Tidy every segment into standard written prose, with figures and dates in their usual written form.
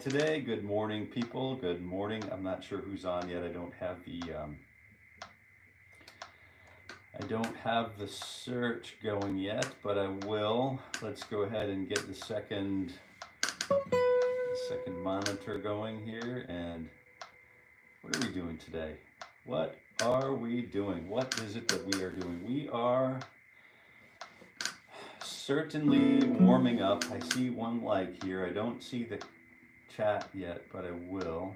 today. Good morning, people. Good morning. I'm not sure who's on yet. I don't have the search going yet, but I will. Let's go ahead and get the second monitor going here. And what are we doing today? What are we doing? What is it that we are doing? We are certainly warming up. I see one like here. I don't see the chat yet, but I will.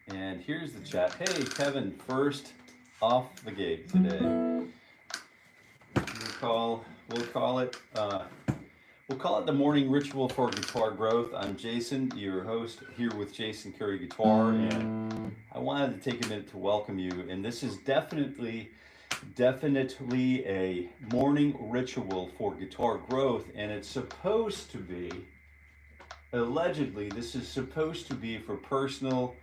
And here's the chat. Hey, Kevin, first off the gate today. We'll call it the morning ritual for guitar growth. I'm Jason, your host, here with 𝘗𝗿𝗺𝗃𝗃𝗃𝗃𝗃, and I wanted to take a minute to welcome you. And this is definitely a morning ritual for guitar growth, and it's supposed to be, allegedly, this is supposed to be for personal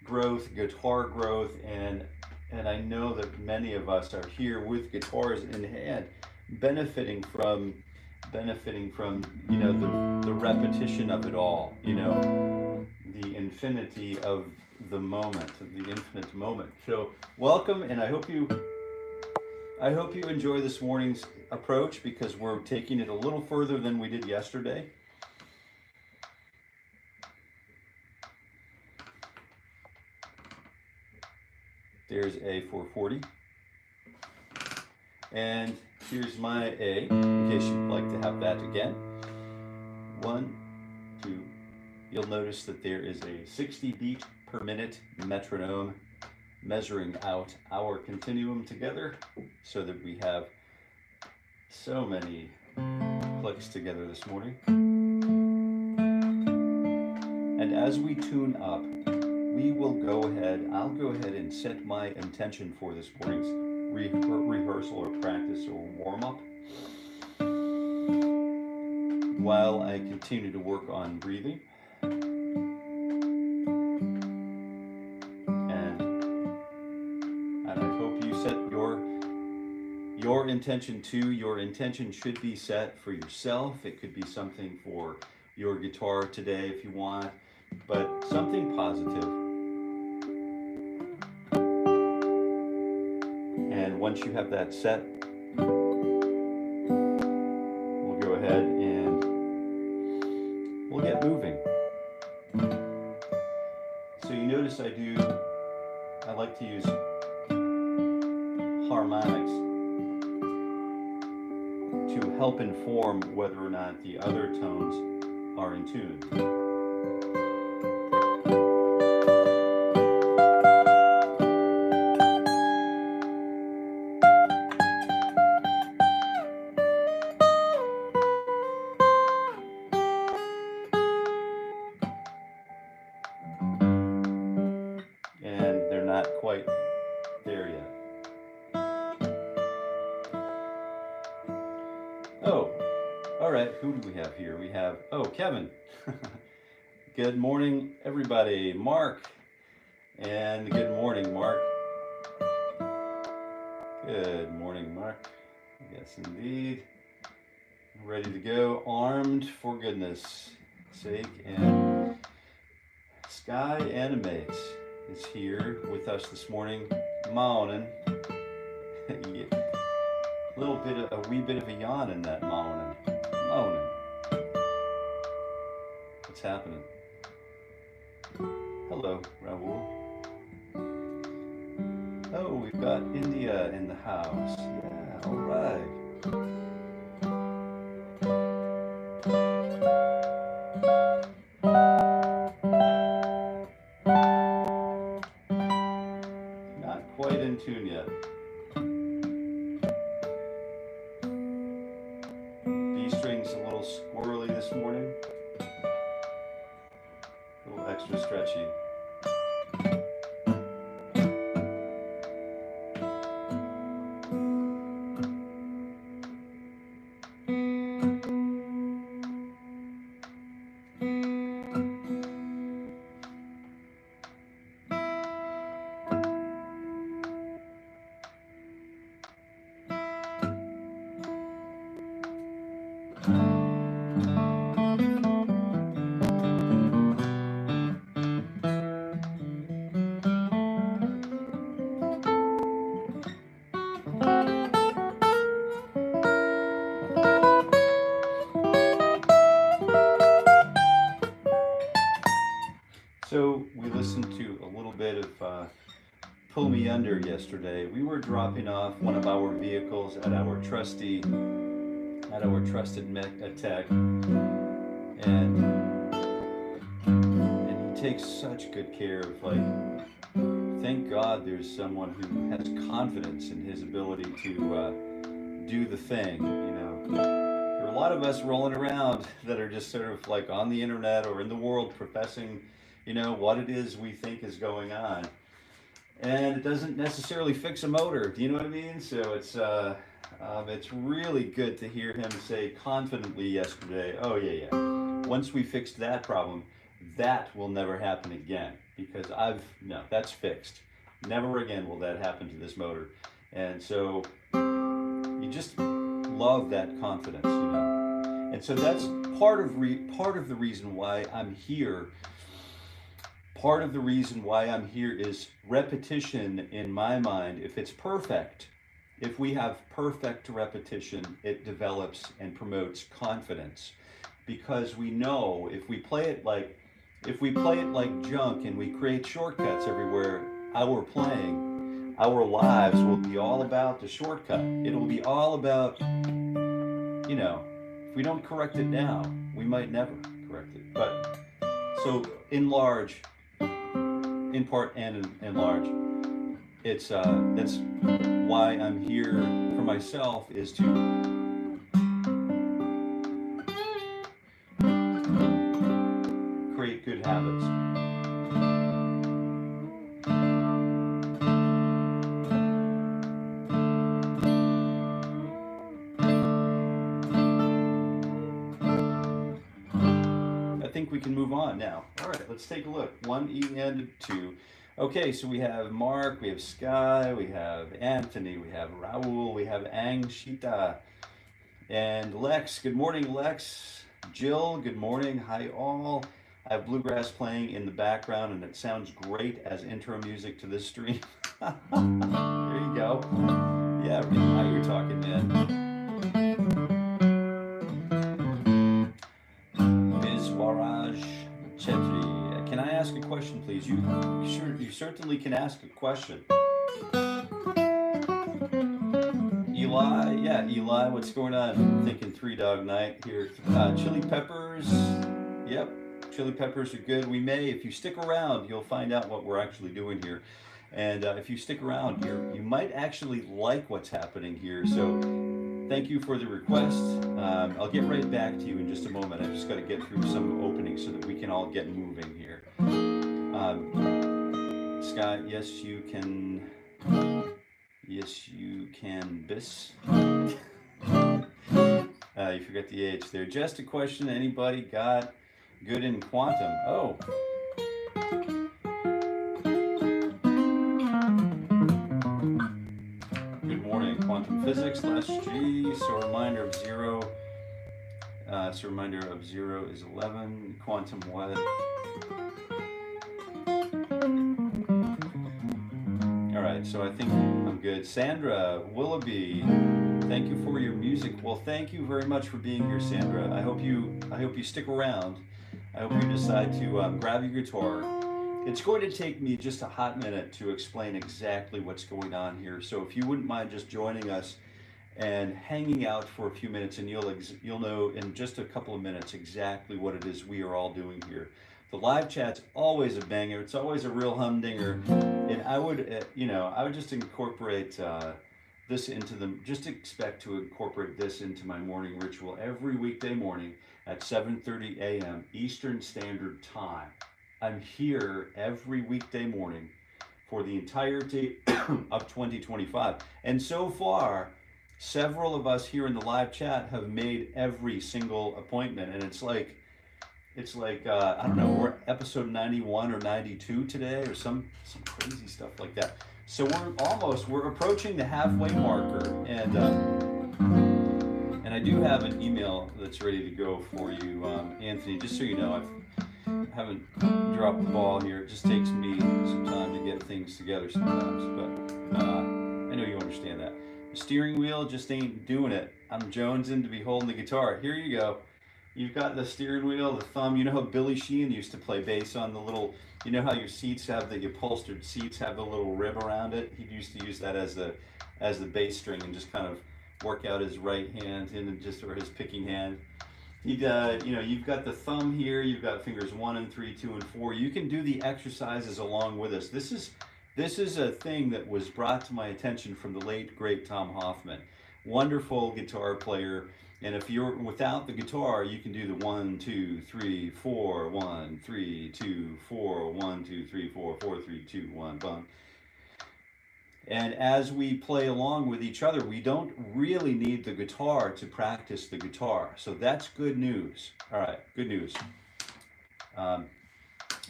growth, guitar growth, and I know that many of us are here with guitars in hand, benefiting from you know, the repetition of it all, you know, the infinity of the moment, the infinite moment. So welcome, and I hope you enjoy this morning's approach, because we're taking it a little further than we did yesterday. There's A440. And here's my A, in case you'd like to have that again. 1, 2. You'll notice that there is a 60 beat per minute metronome measuring out our continuum together, so that we have so many clicks together this morning. And as we tune up, I'll go ahead and set my intention for this morning's rehearsal or practice or warm-up, while I continue to work on breathing. And I hope you set your intention too. Your intention should be set for yourself. It could be something for your guitar today if you want, but something positive. And once you have that set, we'll go ahead and we'll get moving. So you notice I like to use harmonics to help inform whether or not the other tones are in tune. Who do we have here? We have, Kevin. Good morning, everybody. Mark. And good morning, Mark. Good morning, Mark. Yes, indeed. Ready to go, armed for goodness sake. And Sky Animates is here with us this morning. Morning. Yeah. A wee bit of a yawn in that morning. What's happening? Hello, Rahul. Oh, we've got India in the house. Yeah, all right. Not quite in tune yet. B-string's a little squirrely this morning. A little extra stretchy. listened to a little bit of Pull Me Under yesterday. We were dropping off one of our vehicles at our trusted tech, and he takes such good care of, like, thank God there's someone who has confidence in his ability to do the thing, you know. There are a lot of us rolling around that are just sort of like on the internet or in the world professing, you know, what it is we think is going on. And it doesn't necessarily fix a motor, do you know what I mean? So it's really good to hear him say confidently yesterday, oh yeah, once we fixed that problem, that will never happen again, because no, that's fixed. Never again will that happen to this motor. And so you just love that confidence, you know. And so that's part of the reason why I'm here. Part of the reason why I'm here is repetition in my mind. If it's perfect, if we have perfect repetition, it develops and promotes confidence, because we know if we play it like junk and we create shortcuts everywhere, our lives will be all about the shortcut. It'll be all about, you know, if we don't correct it now, we might never correct it. But so in part and in large, it's that's why I'm here for myself, is to create good habits. I think we can move on now. All right, let's take a look. 𝗦𝗶𝗹𝗲. Okay, so we have Mark, we have Sky, we have Anthony, we have Raul, we have 𝘂𝗿𝗁, and Lex. Good morning, Lex. Jill, good morning. Hi all. I have bluegrass playing in the background, and it sounds great as intro music to this stream. There you go. Yeah, now you're talking, man. 𝘕𝗵𝗺𝗺 Can I ask a question, please? You certainly can ask a question. Eli, yeah, Eli, what's going on? I'm thinking 3 Dog Night here. Chili peppers, yep, chili peppers are good. We may, if you stick around, you'll find out what we're actually doing here. And if you stick around here, you might actually like what's happening here. So thank you for the request. I'll get right back to you in just a moment. I just got to get through some openings so that we can all get moving here. Scott, yes, you can. Yes, you can. Bis. You forgot the H there. Just a question. Anybody got good in quantum? Oh. Quantum physics, last G, so a reminder of 0. So a reminder of 0 is 11. Quantum what? All right, so I think I'm good. Sandra Willoughby, thank you for your music. Well, thank you very much for being here, Sandra. I hope you stick around. I hope you decide to grab your guitar. It's going to take me just a hot minute to explain exactly what's going on here. So if you wouldn't mind just joining us and hanging out for a few minutes, and you'll know in just a couple of minutes exactly what it is we are all doing here. The live chat's always a banger. It's always a real humdinger. And I would, I would just incorporate this into just expect to incorporate this into my morning ritual every weekday morning at 7:30 a.m. Eastern Standard Time. I'm here every weekday morning for the entirety of 2025. And so far, several of us here in the live chat have made every single appointment. And it's like I don't know, we're episode 91 or 92 today, or some crazy stuff like that. So we're approaching the halfway marker. And I do have an email that's ready to go for you, Anthony, just so you know. I haven't dropped the ball here. It just takes me some time to get things together sometimes, but I know you understand that. The steering wheel just ain't doing it. I'm jonesing to be holding the guitar. Here you go. You've got the steering wheel, the thumb. You know how Billy Sheehan used to play bass on the little, you know how your seats have the upholstered seats have the little rib around it? He used to use that as the bass string and just kind of work out his right hand and just, or his picking hand. You know, you've got the thumb here, you've got fingers 1 and 3, 2 and 4. You can do the exercises along with us. This is a thing that was brought to my attention from the late, great Tom Hoffman. Wonderful guitar player. And if you're without the guitar, you can do the 1, 2, 3, 4, 1, 3, 2, 4, 1, 2, 3, 4, 4, 3, 2, 1, bum. And as we play along with each other, we don't really need the guitar to practice the guitar. So that's good news. All right, good news.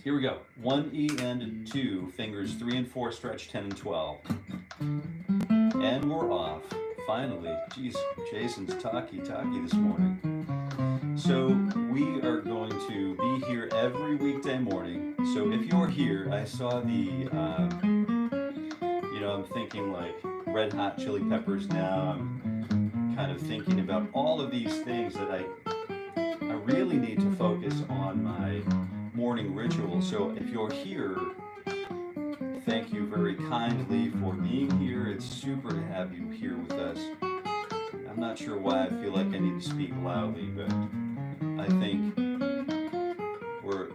Here we go. 1 E and 2, fingers 3 and 4 stretch 10 and 12. And we're off. Finally. Geez, Jason's talky this morning. So we are going to be here every weekday morning. So if you're here, I saw the you know, I'm thinking like Red Hot Chili Peppers now. I'm kind of thinking about all of these things that I really need to focus on my morning ritual. So if you're here, thank you very kindly for being here. It's super to have you here with us. I'm not sure why I feel like I need to speak loudly, but I think we're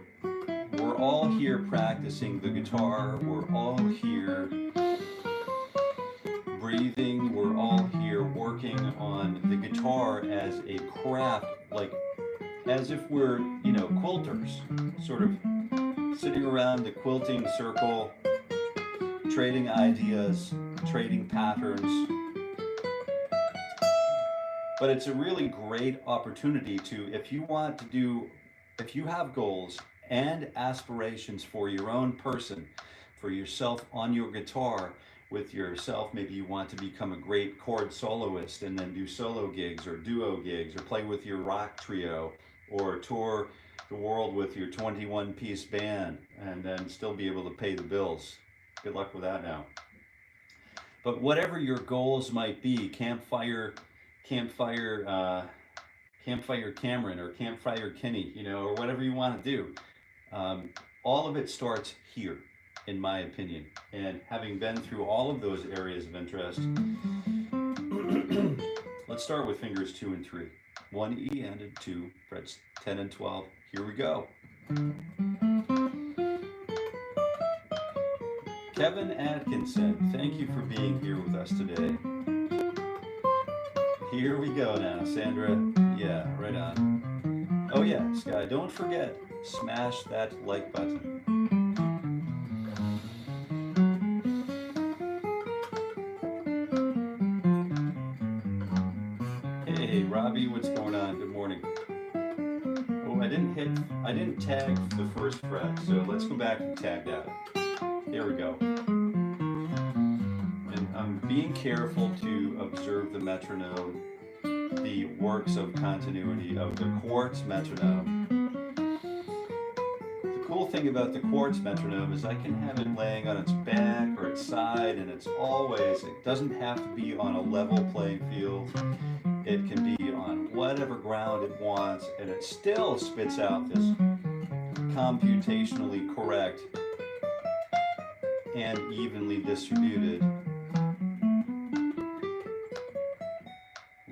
all here practicing the guitar. We're all here breathing. We're all here working on the guitar as a craft, like as if we're, you know, quilters, sort of sitting around the quilting circle, trading ideas, trading patterns. But it's a really great opportunity to, if you want to do, if you have goals and aspirations for your own person, for yourself on your guitar, with yourself, maybe you want to become a great chord soloist and then do solo gigs or duo gigs, or play with your rock trio, or tour the world with your 21-piece band and then still be able to pay the bills. Good luck with that now. But whatever your goals might be, Campfire Cameron or Campfire Kenny, you know, or whatever you want to do, all of it starts here, in my opinion. And having been through all of those areas of interest, let's start with fingers 2 and 3. 1 E and 2, frets 10 and 12. Here we go. Kevin Atkinson, thank you for being here with us today. Here we go now, Sandra. Yeah, right on. Oh yeah, Sky, don't forget, smash that like button. Hey, Robbie, what's going on? Good morning. Oh, I didn't tag the first fret, so let's go back and tag that. There we go. And I'm being careful to observe the metronome, the works of continuity of the quartz metronome. The cool thing about the quartz metronome is I can have it laying on its back or its side, and it doesn't have to be on a level playing field. It can be on whatever ground it wants, and it still spits out this computationally correct and evenly distributed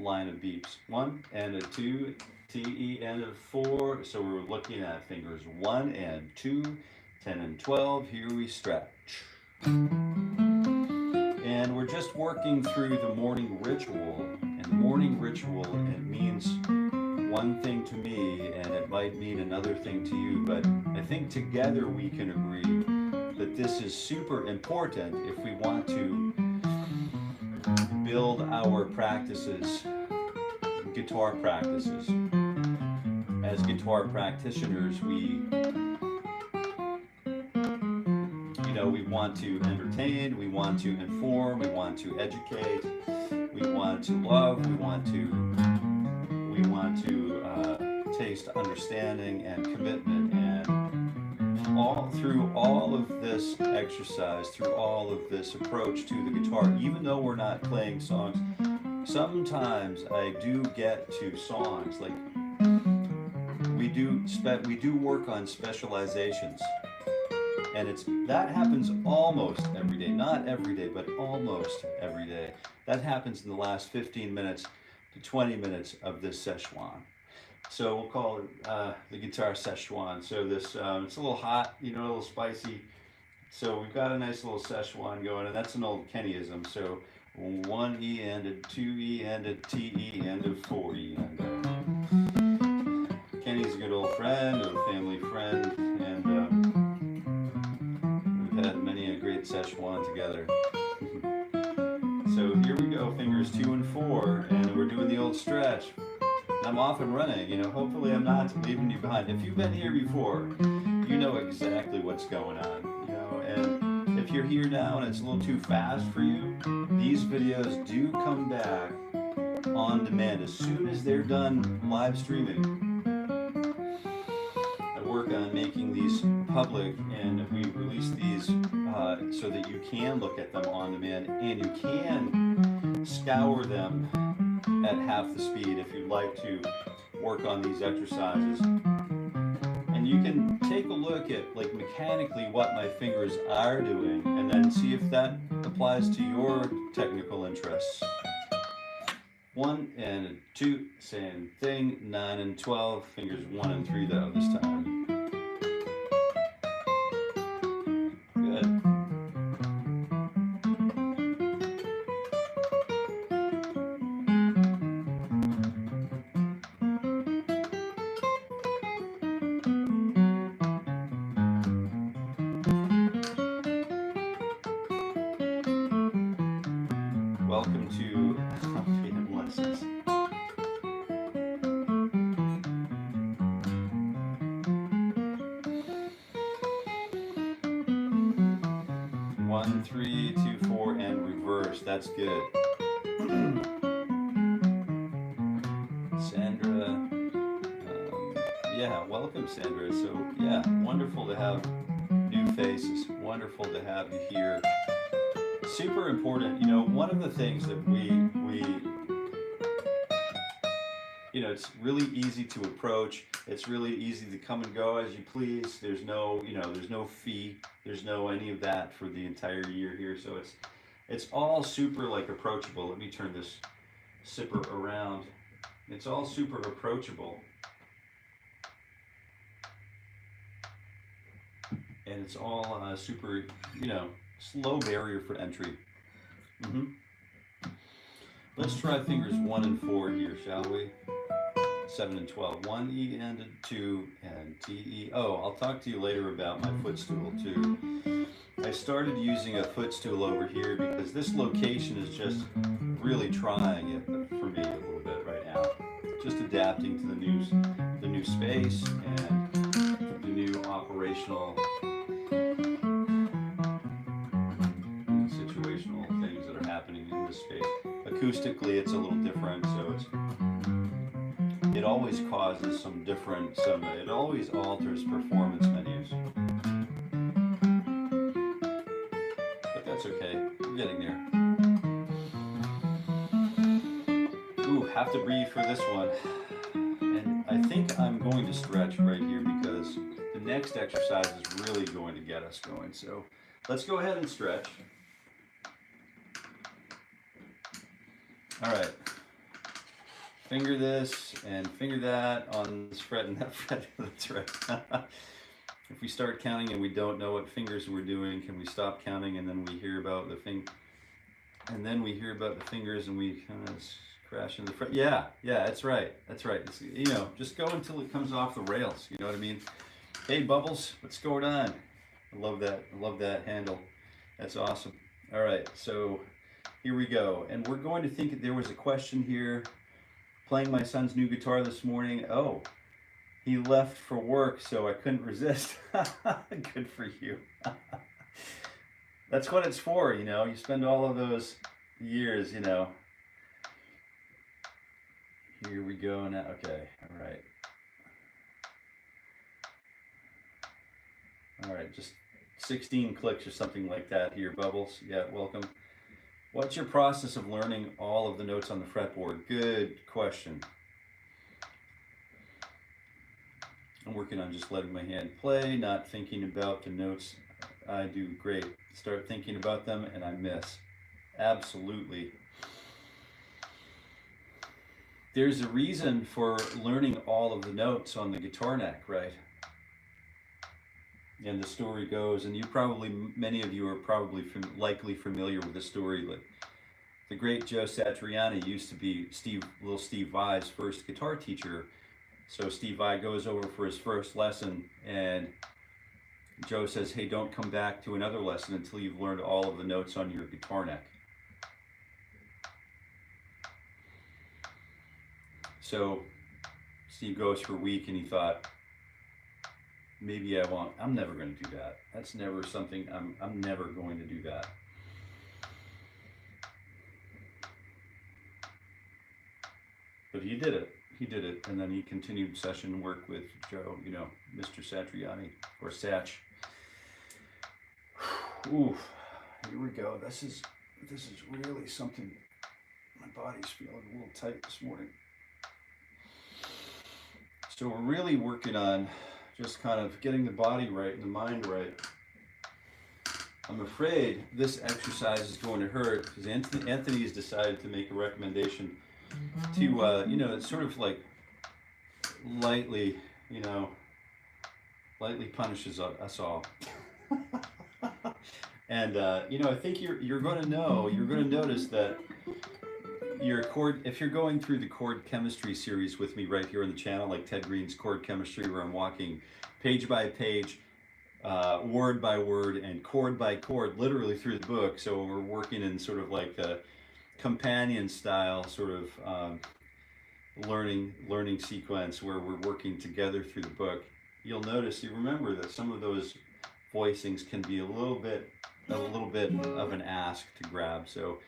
line of beeps. 1 and a 2, T, E and a 4. So we're looking at fingers 1 and 2, 10 and 12. Here we stretch. And we're just working through the morning ritual. And the morning ritual, it means one thing to me, and it might mean another thing to you, but I think together we can agree that this is super important if we want to build our practices, guitar practices. As guitar practitioners, we want to entertain, we want to inform, we want to educate, we want to love, we want to taste understanding and commitment, and through all of this exercise, through all of this approach to the guitar, even though we're not playing songs, sometimes I do get to songs like we do work on specializations, and that happens almost every day, not every day, but almost every day. That happens in the last 15 minutes to 20 minutes of this Szechuan. So we'll call it the guitar Szechuan. So this it's a little hot, you know, a little spicy. So we've got a nice little Szechuan going, and that's an old Kennyism. So 1 E ended, 2 E ended, T E ended, 4 E ended. Kenny's a good old friend, a family friend, and we've had many a great Szechuan together. So here we go, fingers 2 and 4, and we're doing the old stretch. I'm off and running, you know, hopefully I'm not leaving you behind. If you've been here before, you know exactly what's going on, you know, and if you're here now and it's a little too fast for you, these videos do come back on demand as soon as they're done live streaming. I work on making these public, and we release these so that you can look at them on demand, and you can scour them at half the speed if you'd like to work on these exercises. And you can take a look at, like, mechanically what my fingers are doing, and then see if that applies to your technical interests. 1 and 2, same thing. 9 and 12, fingers 1 and 3 though this time. Good. Welcome to Freedom Lessons. One, 3, 2, 4, and reverse. That's good. Sandra, yeah, welcome, Sandra. So yeah, wonderful to have new faces. Wonderful to have you here. Super important, you know, one of the things that we you know, it's really easy to approach. It's really easy to come and go as you please. There's no, you know, there's no fee. There's no any of that for the entire year here. So it's all super, like, approachable. Let me turn this sipper around. It's all super approachable. And it's all super, you know, low barrier for entry. Let's try fingers 1 and 4 here, shall we? 7 and 12. 1 E ended, 2 and T E. Oh, I'll talk to you later about my footstool too. I started using a footstool over here because this location is just really trying it for me a little bit right now. Just adapting to the new space and the new operational situational things that are happening in this space. Acoustically, it's a little different, so it always causes it always alters performance menus. But that's okay, we're getting there. Ooh, have to breathe for this one. And I think I'm going to stretch right here because the next exercise is really going to get us going. So let's go ahead and stretch. All right. Finger this and finger that on this fret and that fret. That's right. If we start counting and we don't know what fingers we're doing, can we stop counting and then we hear about the fingers and we kind of crash into the fret? Yeah, that's right. That's right. It's, you know, just go until it comes off the rails. You know what I mean? Hey, Bubbles, what's going on? I love that. I love that handle. That's awesome. All right, so here we go. And we're going to think there was a question here. Playing my son's new guitar this morning. Oh, he left for work, so I couldn't resist. Good for you. That's what it's for, you know. You spend all of those years, you know. Here we go now. Okay, all right. All right, just 16 clicks or something like that here, Bubbles. Yeah, welcome. What's your process of learning all of the notes on the fretboard? Good question. I'm working on just letting my hand play, not thinking about the notes. I do great. Start thinking about them and I miss. Absolutely. There's a reason for learning all of the notes on the guitar neck, right? And the story goes, and you probably, many of you are probably likely familiar with the story. Like the great Joe Satriani used to be little Steve Vai's first guitar teacher. So Steve Vai goes over for his first lesson, and Joe says, "Hey, don't come back to another lesson until you've learned all of the notes on your guitar neck." So Steve goes for a week, and he thought, maybe I'm never going to do that. That's never something, I'm never going to do that. But he did it, and then he continued session work with Joe, you know, Mr. Satriani, or Satch. Oof, here we go. This is really something. My body's feeling a little tight this morning. So we're really working on just kind of getting the body right and the mind right. I'm afraid this exercise is going to hurt because Anthony has decided to make a recommendation to, you know, it's sort of like lightly, you know, lightly punishes us all. And, you know, I think you're going to notice that your chord, if you're going through the chord chemistry series with me right here on the channel, like Ted Green's Chord Chemistry, where I'm walking page by page, word by word, and chord by chord, literally through the book. So we're working in sort of like a companion style sort of learning sequence where we're working together through the book. You'll notice, you remember that some of those voicings can be a little bit of an ask to grab. So,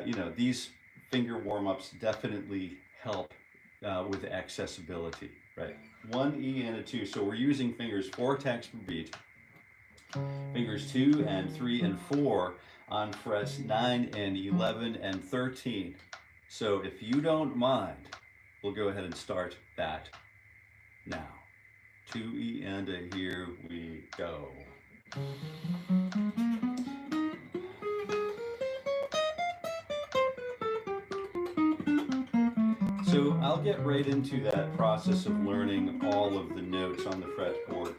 you know, these finger warm-ups definitely help with accessibility, right? 1 E and a 2. So we're using fingers 4 taps per beat, fingers 2 and 3 and 4 on frets 9 and 11 and 13. So if you don't mind, we'll go ahead and start that now. 2 E and a, here we go. So I'll get right into that process of learning all of the notes on the fretboard.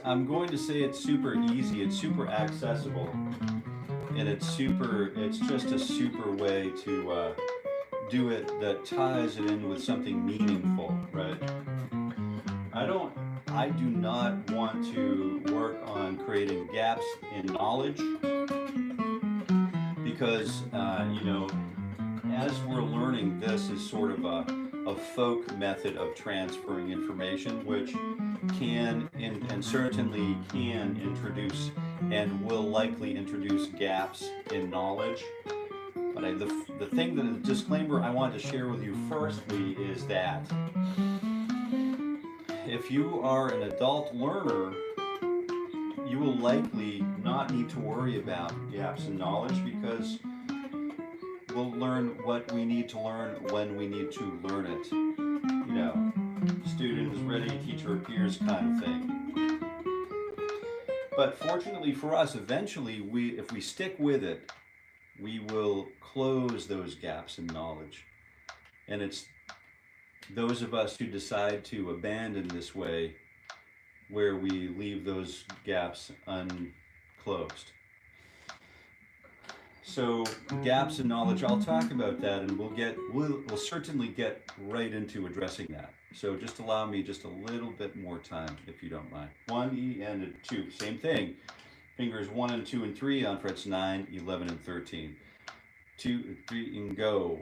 I'm going to say it's super easy, it's super accessible, and it's just a super way to do it that ties it in with something meaningful, right? I do not want to work on creating gaps in knowledge because, you know, as we're learning, this is sort of a folk method of transferring information, which can and certainly can introduce and will likely introduce gaps in knowledge. But the thing, the disclaimer I want to share with you firstly is that if you are an adult learner, you will likely not need to worry about gaps in knowledge because we'll learn what we need to learn when we need to learn it. You know, student is ready, teacher appears kind of thing. But fortunately for us, eventually, if we stick with it, we will close those gaps in knowledge. And it's those of us who decide to abandon this way where we leave those gaps unclosed. So gaps in knowledge, I'll talk about that, and we'll certainly get right into addressing that. So just allow me just a little bit more time, if you don't mind. 1 E and a 2, same thing. Fingers 1 and 2 and 3 on frets 9, 11, and 13. 2, 3, and go.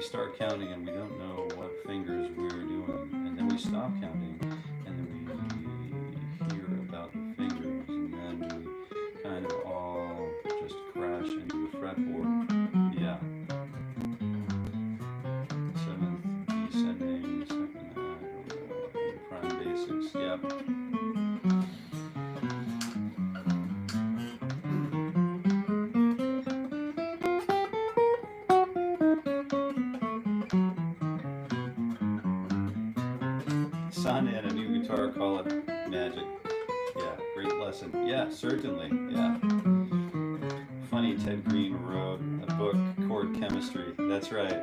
Start counting and we don't know what fingers we're doing, and then we stop counting, and then we hear about the fingers, and then we kind of all just crash into the fretboard. Yeah. 7th descending, 2nd, prime basics. Yep. son and a new guitar, call it magic. Yeah, great lesson. Yeah, certainly. Yeah. Funny, Ted Green wrote a book, Chord Chemistry. That's right.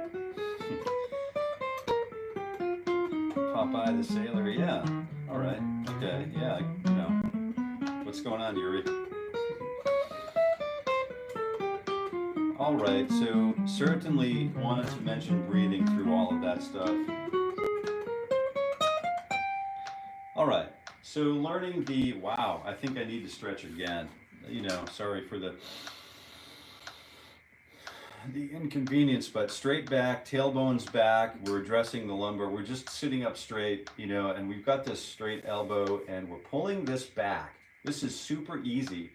𝘕𝗵𝗵 the sailor. Yeah. All right. Okay. Yeah. You know. What's going on, 𝘬𝘰𝘳𝘠? All right. So certainly wanted to mention breathing through all of that stuff. All right. So learning the, wow, I think I need to stretch again. You know, sorry for the inconvenience, but straight back, tailbone's back, we're addressing the lumbar, we're just sitting up straight, you know, and we've got this straight elbow and we're pulling this back. This is super easy,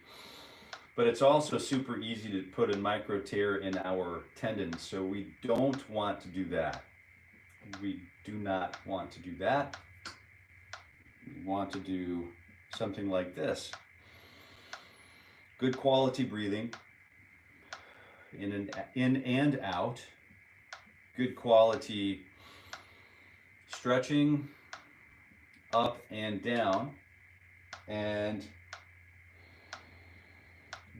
but it's also super easy to put a micro tear in our tendons, so we don't want to do that. We do not want to do that. We want to do something like this. Good quality breathing. In and out, good quality stretching up and down, and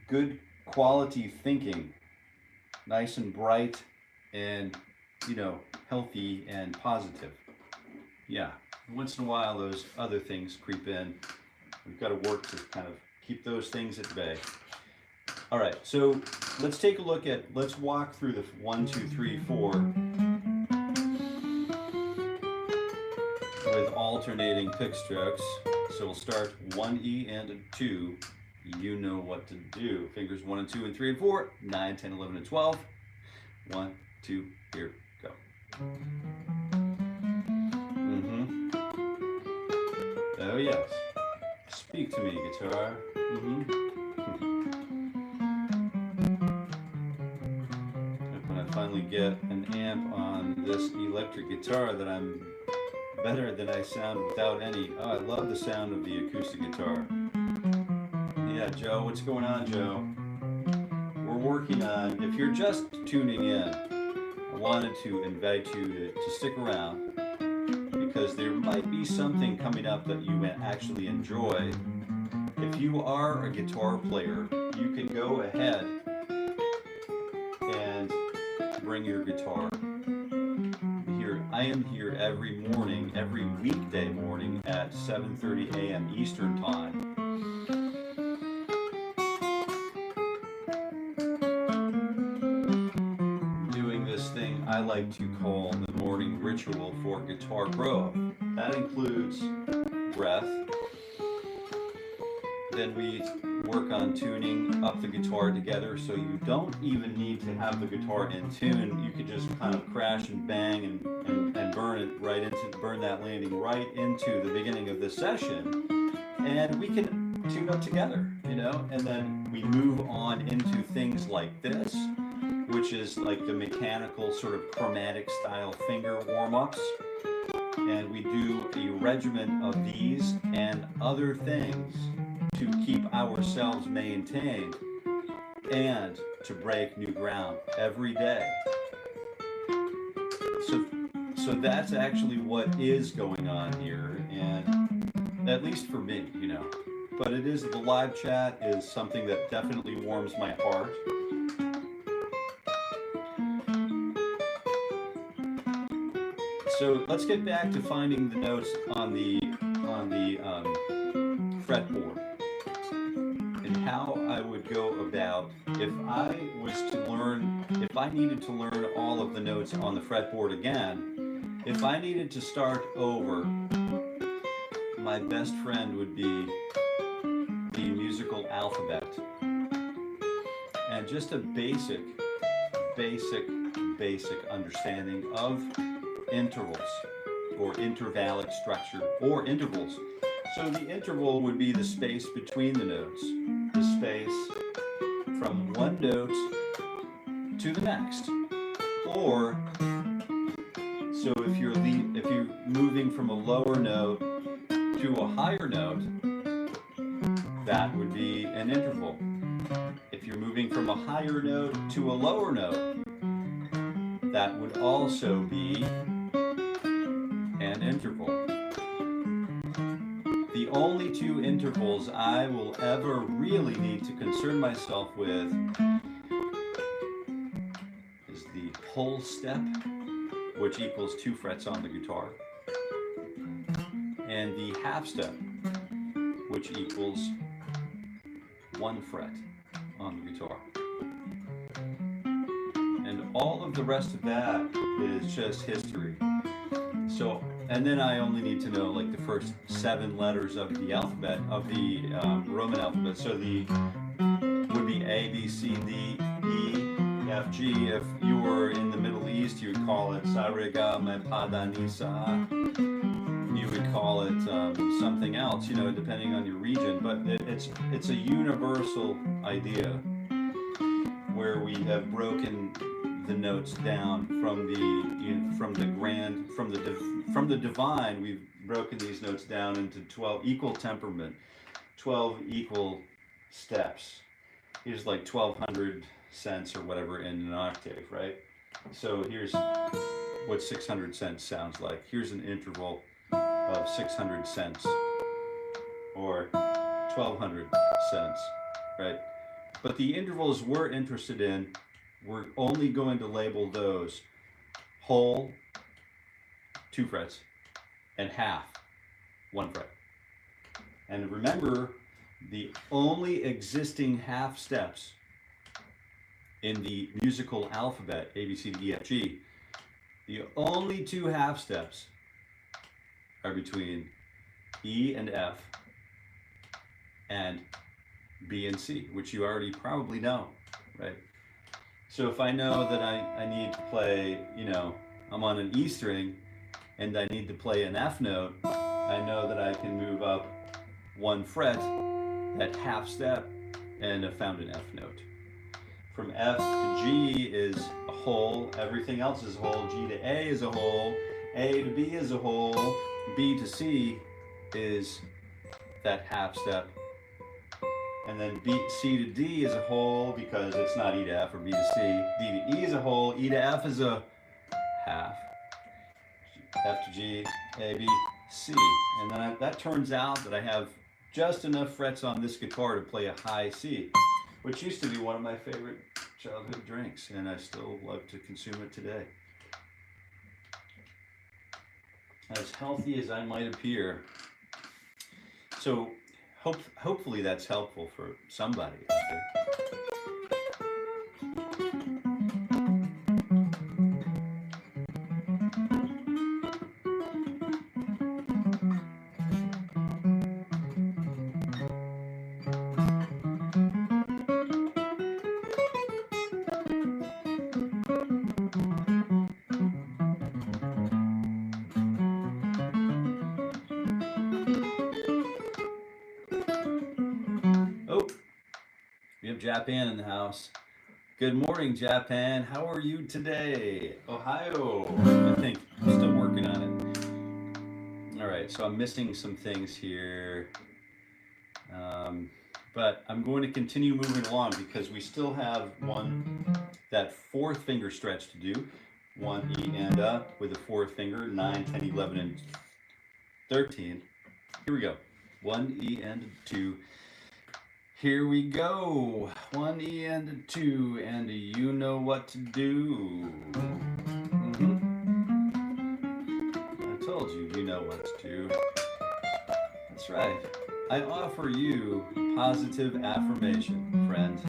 good quality thinking, nice and bright and, you know, healthy and positive. Yeah, once in a while those other things creep in. We've got to work to kind of keep those things at bay. All right, so let's take a look at, let's walk through the 1, 2, 3, 4 with alternating pick strokes. So we'll start 1E and a 2. You know what to do. Fingers 1 and 2 and 3 and 4, 9, 10, 11, and 12. 1, 2, here, go. Oh yes. Speak to me, guitar. Finally get an amp on this electric guitar that I'm better than I sound without any. Oh, I love the sound of the acoustic guitar. Yeah, Joe, what's going on, Joe? We're working on, if you're just tuning in, I wanted to invite you to stick around because there might be something coming up that you actually enjoy. If you are a guitar player, you can go ahead and bring your guitar. I am here every morning, every weekday morning at 7:30 a.m. Eastern Time. Doing this thing I like to call the morning ritual for guitar growth. That includes breath. Then we work on tuning up the guitar together, so you don't even need to have the guitar in tune. You can just kind of crash and bang and burn it right into, burn that landing right into the beginning of the session, and we can tune up together, you know, and then we move on into things like this, which is like the mechanical sort of chromatic style finger warm-ups, and we do a regimen of these and other things to keep ourselves maintained and to break new ground every day. So that's actually what is going on here, and at least for me, you know. But it is, the live chat is something that definitely warms my heart. So let's get back to finding the notes on the fretboard, and how I would go about if I was to learn, if I needed to learn all of the notes on the fretboard again. If I needed to start over, my best friend would be the musical alphabet, and just a basic understanding of intervals or intervallic structure or intervals. So the interval would be the space between the notes, the space from one note to the next, or so if you're moving from a lower note to a higher note, that would be an interval. If you're moving from a higher note to a lower note, that would also be an interval. only two intervals I will ever really need to concern myself with is the whole step, which equals 2 frets on the guitar, and the half step, which equals 1 fret on the guitar. And all of the rest of that is just history. So, and then I only need to know like the first 7 letters of the alphabet, of the Roman alphabet. So the would be A, B, C, D, E, F, G. If you were in the Middle East, you would call it 𝘬𝗓𝗓𝗓𝗓. You would call it something else, you know, depending on your region. But it's a universal idea where we have broken the notes down from the divine. We've broken these notes down into 12 equal temperament, 12 equal steps. Here's like 1200 cents or whatever in an octave, right? So here's what 600 cents sounds like. Here's an interval of 600 cents or 1200 cents, right? But the intervals we're interested in, we're only going to label those whole, 2 frets, and half, 1 fret. And remember, the only existing half steps in the musical alphabet, A, B, C, D, E, F, G, the only 2 half steps are between E and F and B and C, which you already probably know, right? So if I know that I need to play, you know, I'm on an E string and I need to play an F note, I know that I can move up 1 fret, that half step, and I found an F note. From F to G is a whole, everything else is a whole, G to A is a whole, A to B is a whole, B to C is that half step. And then C to D is a whole because it's not E to F or B to C. D to E is a whole, E to F is a half. F to G, A, B, C. And then that turns out that I have just enough frets on this guitar to play a high C, which used to be one of my favorite childhood drinks, and I still love to consume it today. As healthy as I might appear. So hopefully that's helpful for somebody out there. Japan in the house. Good morning, Japan. How are you today? Ohio. I think I'm still working on it. All right, so I'm missing some things here. But I'm going to continue moving along because we still have that 4th finger stretch to do. 1 E and A with the 4th finger, 9, 10, 11, and 13. Here we go. 1 E and a 2. Here we go. 1 E and a 2, and you know what to do. I told you, you know what to do. That's right. I offer you positive affirmation, friend.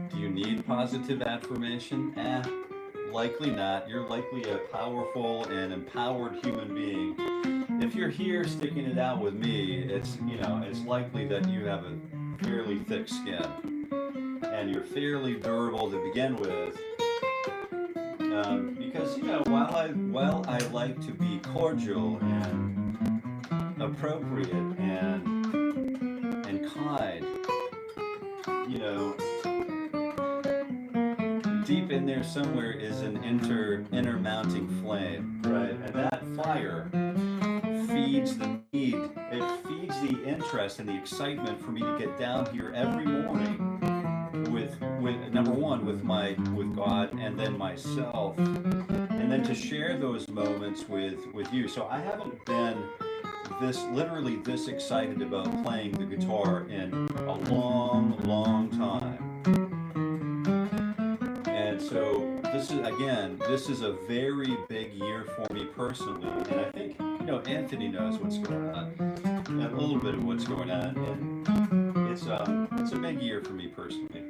Do you need positive affirmation? Likely not. You're likely a powerful and empowered human being. If you're here sticking it out with me, it's likely that you have a fairly thick skin and you're fairly durable to begin with. Because while I like to be cordial and appropriate and kind, deep in there somewhere is an inner mounting flame, right? And that fire feeds the need, it feeds the interest and the excitement for me to get down here every morning with number one, with God, and then myself, and then to share those moments with you. So I haven't been literally this excited about playing the guitar in a long, long time. And so this is a very big year for me personally. And I think, Anthony knows what's going on, a little bit of what's going on. And it's a big year for me personally.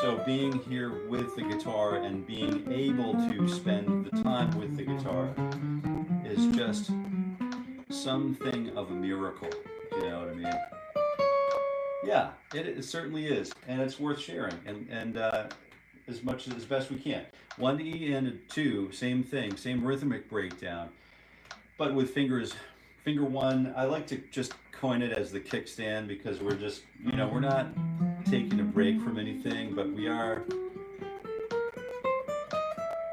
So being here with the guitar and being able to spend the time with the guitar is just something of a miracle, you know what I mean? Yeah, it certainly is, and it's worth sharing, and as best we can. 1E and 2, same thing, same rhythmic breakdown, but with finger 1. I like to just coin it as the kickstand because we're just, we're not taking a break from anything, but we are.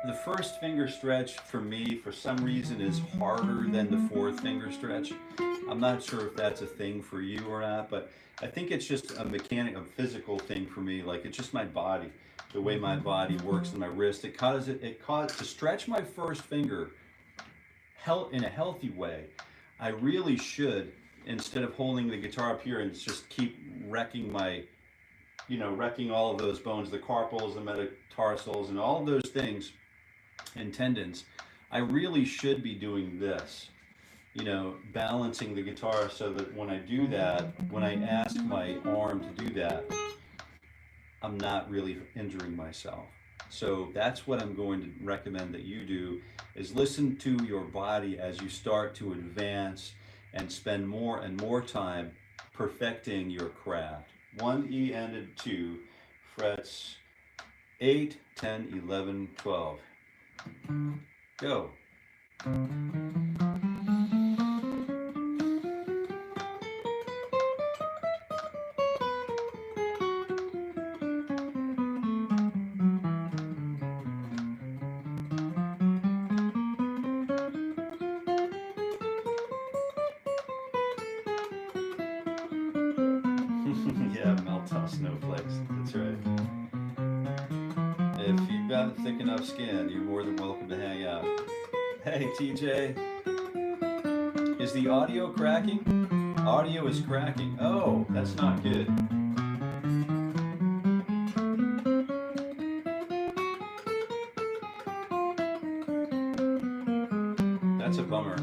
The first finger stretch for me, for some reason, is harder than the fourth finger stretch. I'm not sure if that's a thing for you or not, but I think it's just a physical thing for me. Like, it's just my body, the way my body works in my wrist. It caused to stretch my first finger in a healthy way. I really should, instead of holding the guitar up here and just keep wrecking wrecking all of those bones, the carpals, the metatarsals, and all of those things, and tendons, I really should be doing this, balancing the guitar so that when I do that, when I ask my arm to do that, I'm not really injuring myself. So that's what I'm going to recommend that you do, is listen to your body as you start to advance and spend more and more time perfecting your craft. 1E and 2, frets 8, 10, 11, 12. Go. Yeah, meltdown snowflakes. That's right. If you've got thick enough skin, you're more than welcome to hang out. Hey, TJ. Is the audio cracking? Audio is cracking. Oh, that's not good. That's a bummer.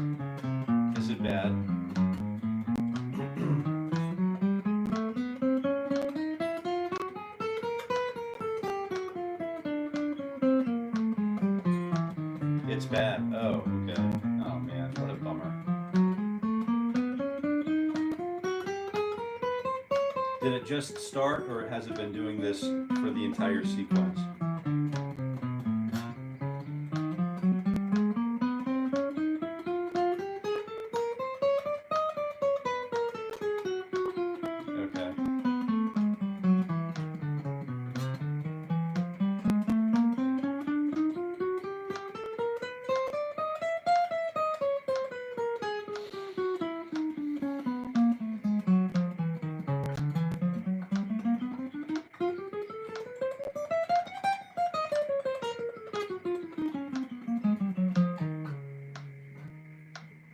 Is it bad? It's bad. Oh, okay. Oh man, what a bummer. Did it just start, or has it been doing this for the entire sequence? Okay.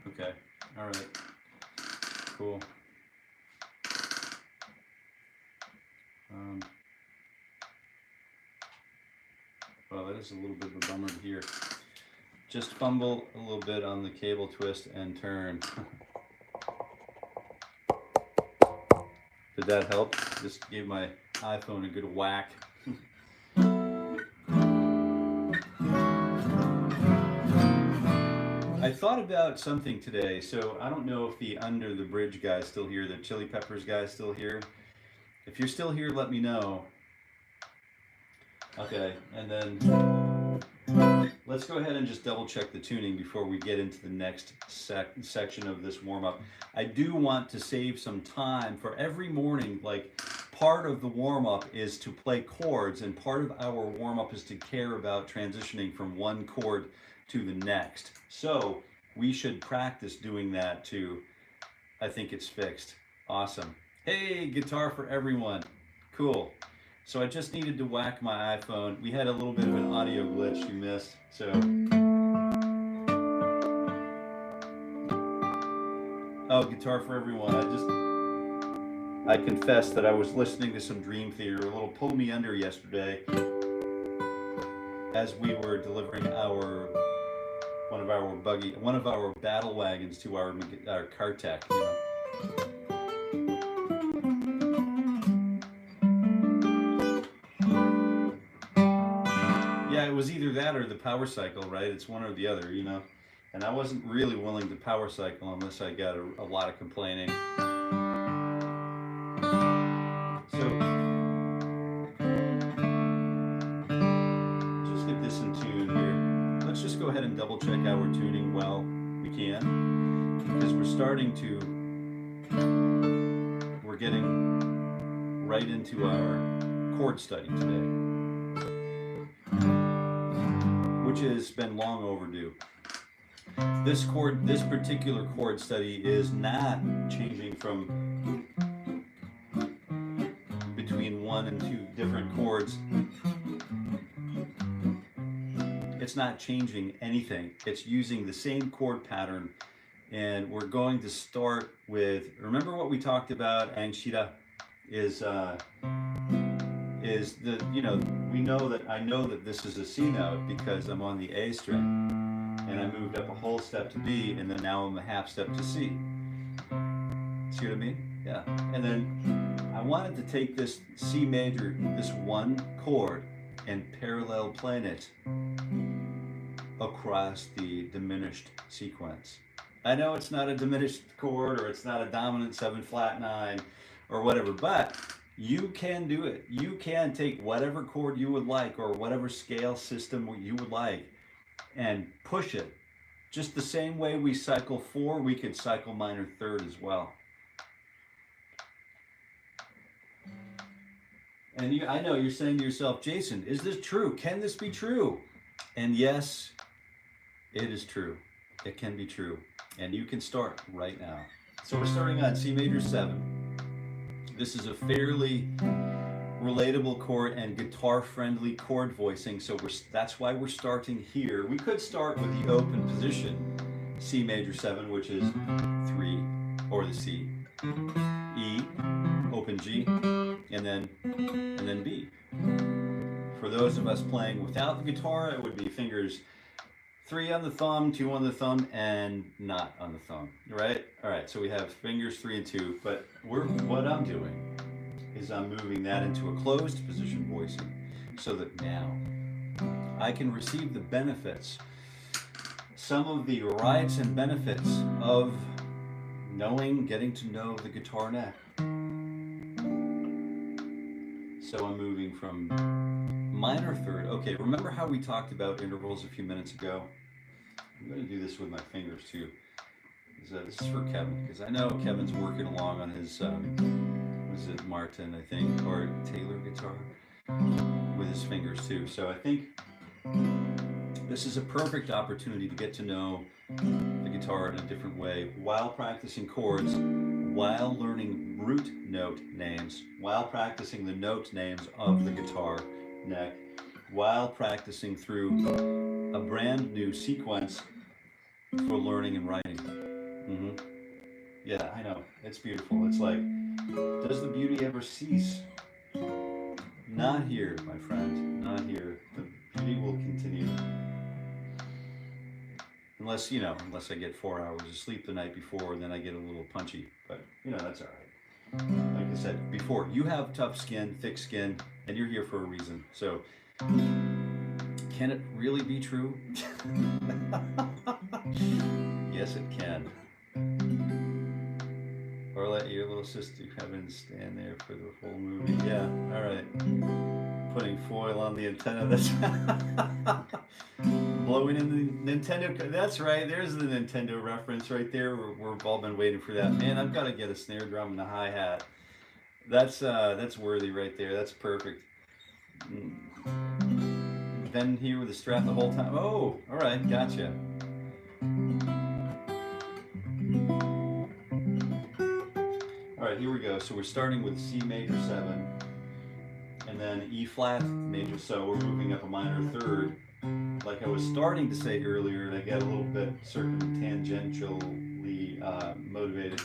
Okay, all right, cool. Well, that is a little bit of a bummer to hear. Just fumble a little bit on the cable twist and turn. Did that help? Just gave my iPhone a good whack. I thought about something today, so I don't know if the Under the Bridge guy's still here, the Chili Peppers guy's still here. If you're still here, let me know. Okay, and then let's go ahead and just double check the tuning before we get into the next section of this warm-up. I do want to save some time for every morning. Like, part of the warm-up is to play chords, and part of our warm-up is to care about transitioning from one chord to the next. So we should practice doing that too. I think it's fixed. Awesome. Hey, guitar for everyone. Cool. So I just needed to whack my iPhone. We had a little bit of an audio glitch you missed. So Oh, Guitar for Everyone. I confess that I was listening to some Dream Theater, a little Pull Me Under yesterday, as we were delivering one of our battle wagons to our car tech. You know. Yeah, it was either that or the power cycle, right? It's one or the other, you know. And I wasn't really willing to power cycle unless I got a lot of complaining. So just get this in tune here. Let's just go ahead and double check how we're tuning well we can, because we're getting right into our chord study today, which has been long overdue. This particular chord study is not changing from between one and two different chords. It's not changing anything. It's using the same chord pattern, and we're going to start with, remember what we talked about, 𝘕 is the, you know, I know that this is a C note because I'm on the A string. And I moved up a whole step to B, and then now I'm a half step to C. See what I mean? Yeah. And then I wanted to take this C major, this one chord, and parallel plane it across the diminished sequence. I know it's not a diminished chord, or it's not a dominant 7 flat 9, or whatever, but you can do it. You can take whatever chord you would like, or whatever scale system you would like, and push it. Just the same way we cycle 4, we could cycle minor third as well. And I know you're saying to yourself, Jason, is this true? Can this be true? And yes, it is true. It can be true. And you can start right now. So we're starting on C major 7. This is a fairly relatable chord and guitar-friendly chord voicing, so that's why we're starting here. We could start with the open position, C major 7, which is 3, or the C, E, open G, and then B. For those of us playing without the guitar, it would be fingers 3 on the thumb, 2 on the thumb, and not on the thumb, right? All right, so we have fingers 3 and 2, but what I'm doing is I'm moving that into a closed position voicing, so that now I can receive the benefits, some of the rights and benefits of getting to know the guitar neck. So I'm moving from minor third. Okay, remember how we talked about intervals a few minutes ago? I'm going to do this with my fingers too. This is for Kevin, because I know Kevin's working along on his was it Martin, I think, or Taylor guitar with his fingers too. So I think this is a perfect opportunity to get to know the guitar in a different way while practicing chords, while learning root note names, while practicing the note names of the guitar neck, while practicing through a brand new sequence for learning and writing. Yeah, I know, it's beautiful. It's like, does the beauty ever cease? Not here, my friend, not here. The beauty will continue. Unless I get 4 hours of sleep the night before, and then I get a little punchy. But, that's all right. Like I said before, you have tough skin, thick skin, and you're here for a reason. So, can it really be true? Yes, it can. Or let your little sister Kevin stand there for the whole movie. Yeah, all right. Putting foil on the antenna. That's blowing in the Nintendo. That's right. There's the Nintendo reference right there. We've all been waiting for that. Man, I've got to get a snare drum and a hi-hat. That's worthy right there. That's perfect. Been here with the Strat the whole time. Oh, all right, gotcha. All right, here we go. So we're starting with C major 7, and then E flat major. So we're moving up a minor third, like I was starting to say earlier, and I get a little bit circumtangentially motivated.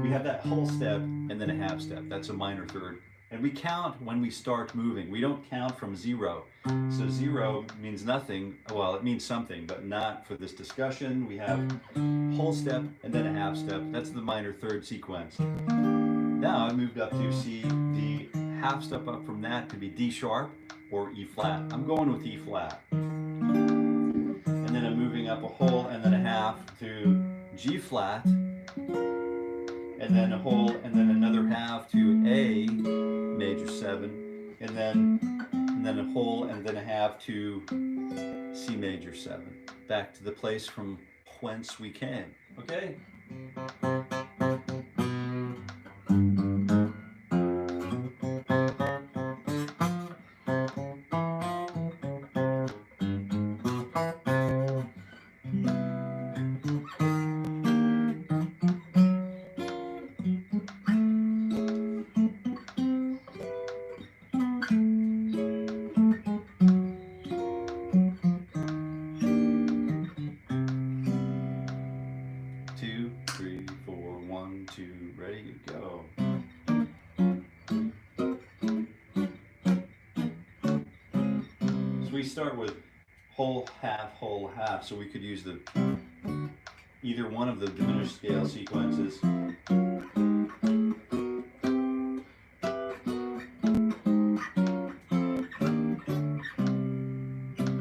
We have that whole step and then a half step. That's a minor third. And we count when we start moving. We don't count from 0. So 0 means nothing. Well, it means something, but not for this discussion. We have whole step and then a half step. That's the minor third sequence. Now I moved up to C. The half step up from that could be D sharp or E flat. I'm going with E flat. And then I'm moving up a whole and then a half to G flat. And then a whole and then another half to A major 7, and then a whole and then a half to C major 7. Back to the place from whence we came. Okay? We start with whole, half, so we could use the either one of the diminished scale sequences.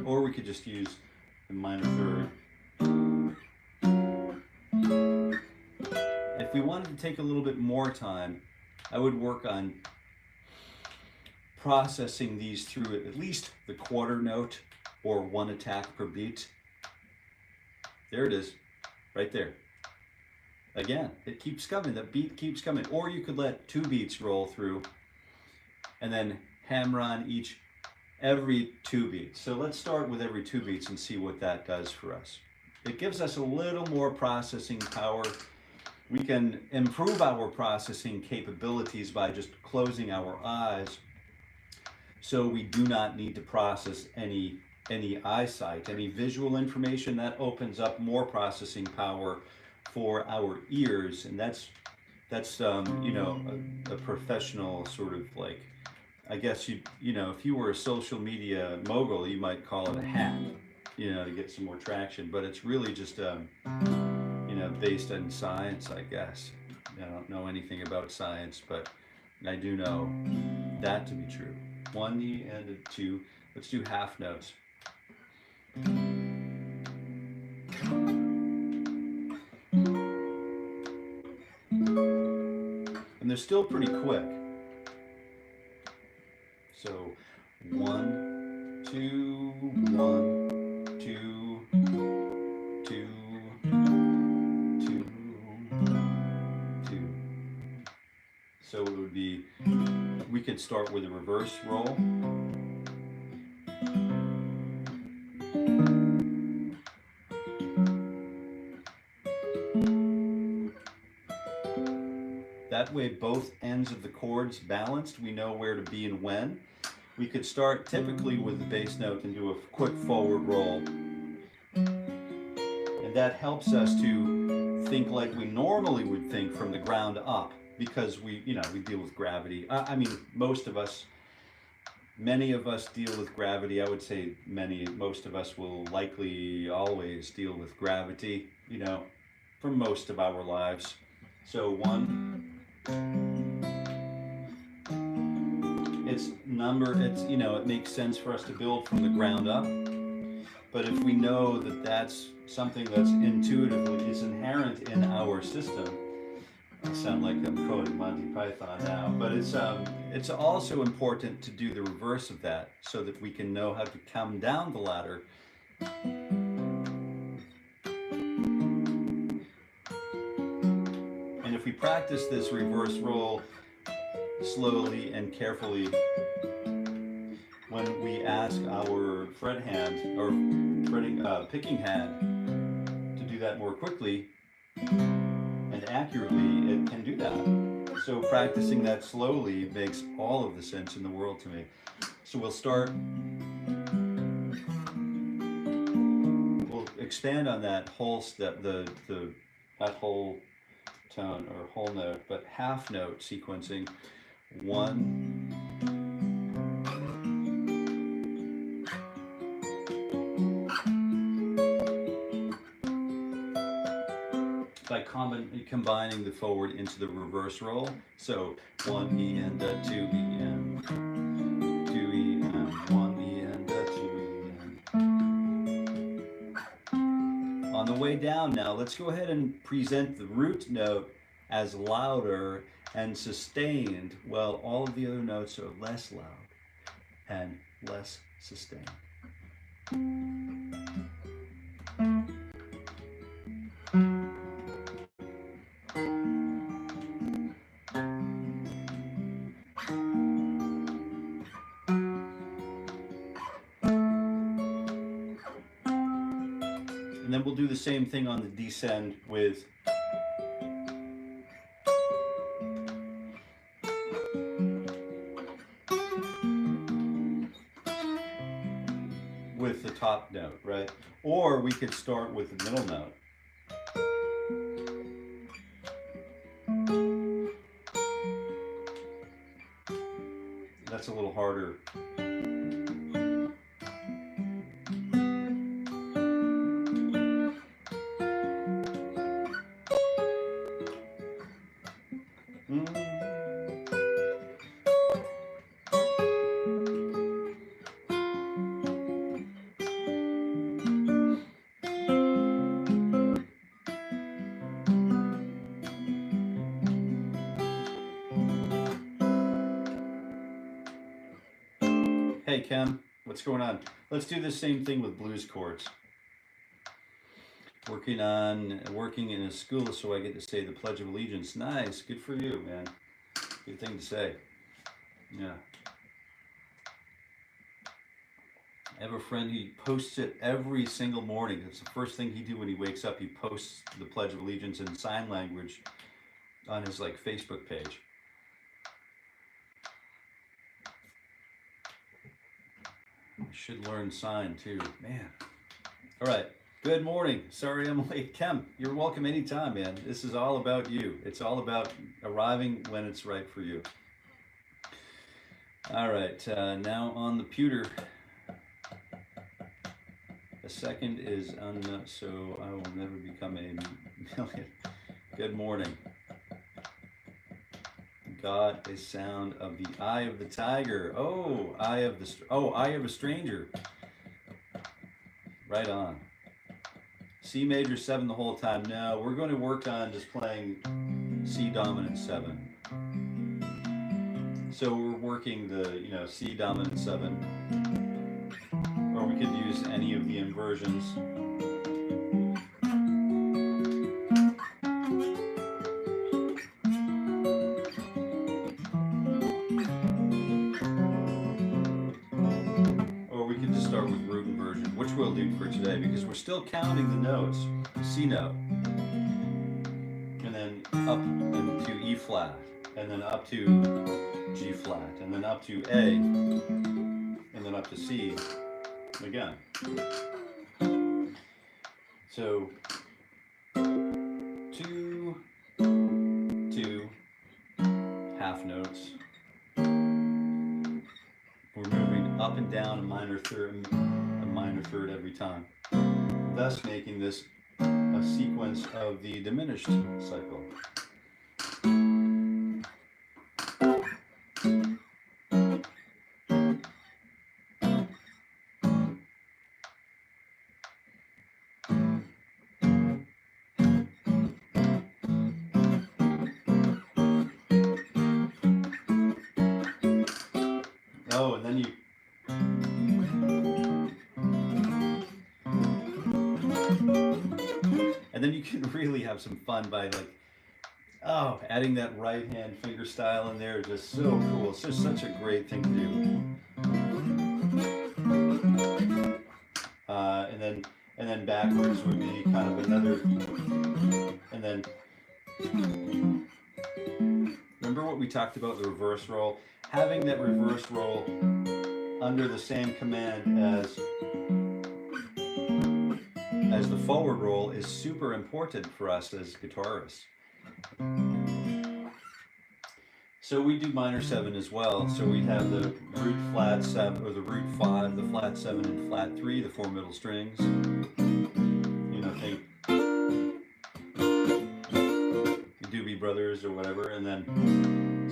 Or we could just use the minor third. If we wanted to take a little bit more time, I would work on processing these through at least the quarter note or 1 attack per beat. There it is, right there. Again, it keeps coming, the beat keeps coming. Or you could let 2 beats roll through and then hammer on every 2 beats. So let's start with every 2 beats and see what that does for us. It gives us a little more processing power. We can improve our processing capabilities by just closing our eyes, so we do not need to process any eyesight, any visual information. That opens up more processing power for our ears, and that's you know, a professional sort of, like, I guess you know, if you were a social media mogul, you might call it a hack, you know, to get some more traction. But it's really just you know, based on science, I guess. I don't know anything about science, but I do know that to be true. 1 E and a 2. Let's do half notes. And they're still pretty quick. So 1, 2, 1, 2, 2, 2, 2. So it would be, we could start with a reverse roll. That way both ends of the chords balanced. We know where to be and when. We could start typically with the bass note and do a quick forward roll. And that helps us to think like we normally would think from the ground up, because we deal with gravity. I mean, many of us deal with gravity. I would say most of us will likely always deal with gravity, you know, for most of our lives. So 1, you know, it makes sense for us to build from the ground up. But if we know that that's something that's intuitively, is inherent in our system, I sound like I'm quoting Monty Python now, but it's also important to do the reverse of that, so that we can know how to come down the ladder. And if we practice this reverse roll slowly and carefully, when we ask our fret hand or picking hand to do that more quickly and accurately, it can do that. So practicing that slowly makes all of the sense in the world to me. So we'll start, we'll expand on that whole step, that whole tone or whole note, but half note sequencing. 1, by combining the forward into the reverse roll. So 1 E and 2 E and 2 E and 1 E and 2 E and. On the way down now, let's go ahead and present the root note as louder and sustained, while all of the other notes are less loud and less sustained. And then we'll do the same thing on the descend with the top note, right? Or we could start with the middle note. That's a little harder. Hey Kem, what's going on? Let's do the same thing with blues chords. Working in a school so I get to say the Pledge of Allegiance. Nice, good for you, man. Good thing to say. Yeah. I have a friend who posts it every single morning. It's the first thing he do when he wakes up. He posts the Pledge of Allegiance in sign language on his Facebook page. I should learn sign too, man. All right, good morning. Sorry I'm late. Kem, you're welcome anytime, man. This is all about you. It's all about arriving when it's right for you. All right, now on the pewter. The second is so I will never become a million. Good morning. Got a sound of the eye of the tiger. Oh, eye of a stranger. Right on. C major 7 the whole time. No, we're going to work on just playing C dominant 7. So we're working the C dominant 7, or we could use any of the inversions. We'll do for today, because we're still counting the notes. C note, and then up into E flat, and then up to G flat, and then up to A, and then up to C again. So 2, 2 half notes. We're moving up and down a minor third every time, thus making this a sequence of the diminished cycle. Oh, and then you can really have some fun by adding that right hand finger style in there. Just so cool. It's just such a great thing to do. And then backwards would be kind of another. And then remember what we talked about, the reverse roll? Having that reverse roll under the same command as the forward roll is super important for us as guitarists. So we do minor 7 as well. So we have the root flat 7, or the root 5, the flat 7, and flat 3, the 4 middle strings. You know, think the Doobie Brothers or whatever. And then,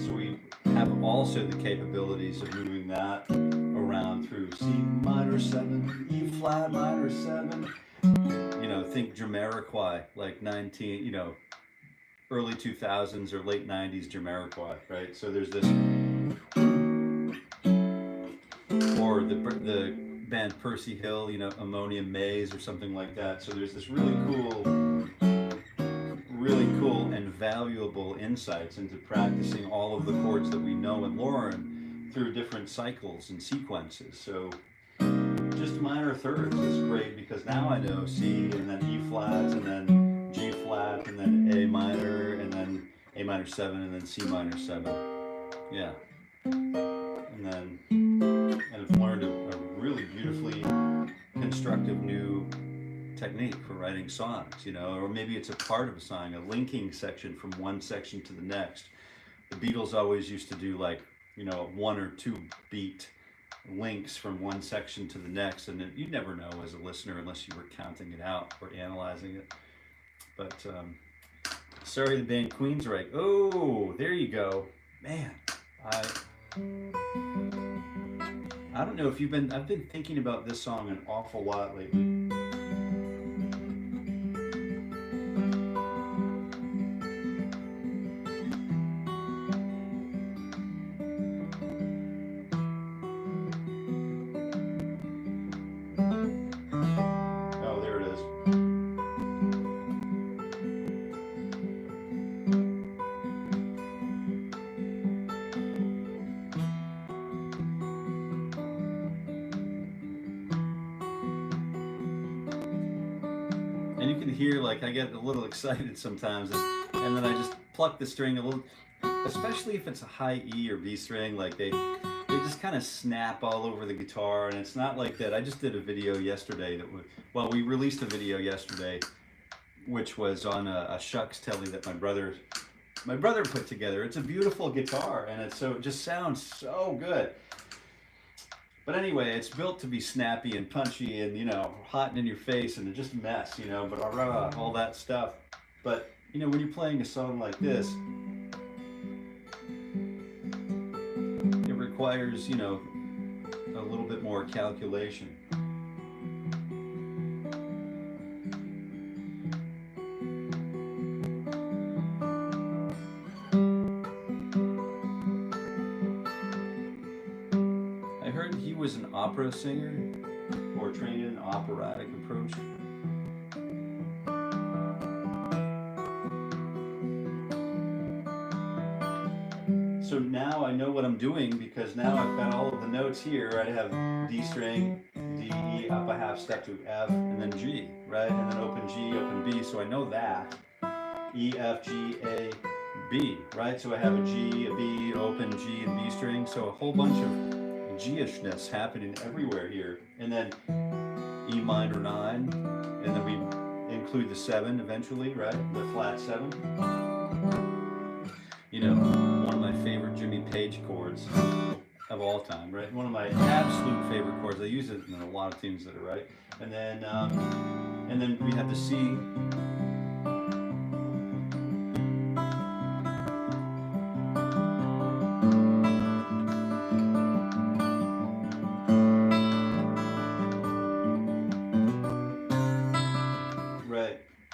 so we have also the capabilities of moving that around through C minor 7, E flat minor 7. You know, think 𝘕𝘂𝗫𝗂𝗽, like 19, you know, early 2000s or late 90s 𝘕𝘂𝗫𝗑𝗽, right? So there's this, or the band Percy Hill, you know, Ammonium Maze or something like that. So there's this really cool and valuable insights into practicing all of the chords that we know and learn through different cycles and sequences. So just minor thirds is great because now I know C and then E flats and then G flat and then A minor and then A minor 7 and then C minor 7. Yeah. And I've learned a really beautifully constructive new technique for writing songs, you know, or maybe it's a part of a song, a linking section from one section to the next. The Beatles always used to do like, you know, 1 or 2 beat links from one section to the next, and you'd never know as a listener unless you were counting it out or analyzing it. But sorry, the band Queensryche. Oh, there you go, man. I don't know if I've been thinking about this song an awful lot lately. And you can hear, like, I get a little excited sometimes, and then I just pluck the string a little, especially if it's a high E or B string, like they just kind of snap all over the guitar, and it's not like that. I just did a video yesterday that was, well, we released a video yesterday, which was on a 𝘄𝗿𝗄𝗽 that my brother put together. It's a beautiful guitar, and it just sounds so good. But anyway, it's built to be snappy and punchy and, you know, hot and in your face and just a mess, you know, but all that stuff. But, you know, when you're playing a song like this, it requires, you know, a little bit more calculation. Was an opera singer or trained in an operatic approach. So now I know what I'm doing because now I've got all of the notes here. I have D string, D, E, up a half step to F, and then G, right? And then open G, open B, so I know that. E, F, G, A, B, right? So I have a G, a B, open G, and B string, so a whole bunch of G-ishness happening everywhere here. And then E minor 9, and then we include the 7 eventually, right? The flat 7. You know, one of my favorite 𝘕𝗵𝗫𝗃 chords of all time, right? One of my absolute favorite chords. I use it in a lot of tunes that are right. And then we have the C.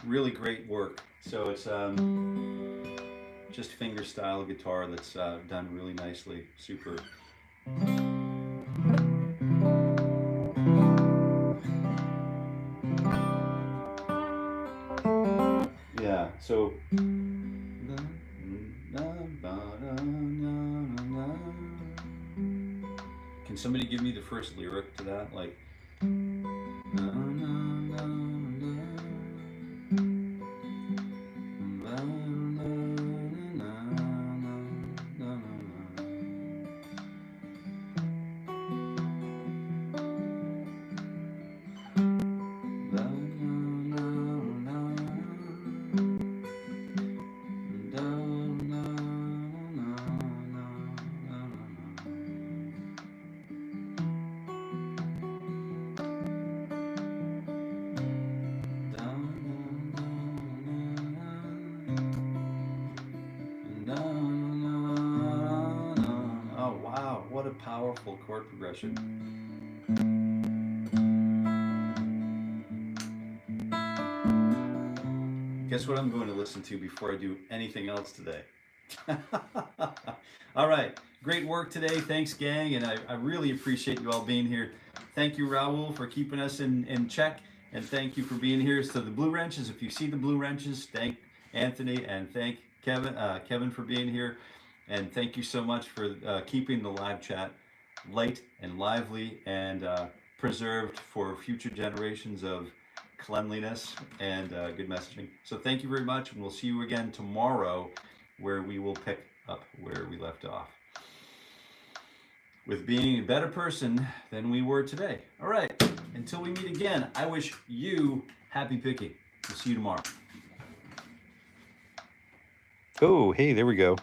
Really great work. So it's just finger style guitar that's done really nicely. Super. Yeah, so can somebody give me the first lyric to that? Like helpful chord progression. Guess what I'm going to listen to before I do anything else today? All right, great work today. Thanks, gang, and I really appreciate you all being here. Thank you, Raul, for keeping us in check, and thank you for being here. So the blue wrenches, if you see the blue wrenches, thank Anthony and thank Kevin for being here, and thank you so much for keeping the live chat light and lively and preserved for future generations of cleanliness and good messaging. So thank you very much, and we'll see you again tomorrow, where we will pick up where we left off with being a better person than we were today. All right, until we meet again, I wish you happy picking. We'll see you tomorrow. Oh, hey, there we go.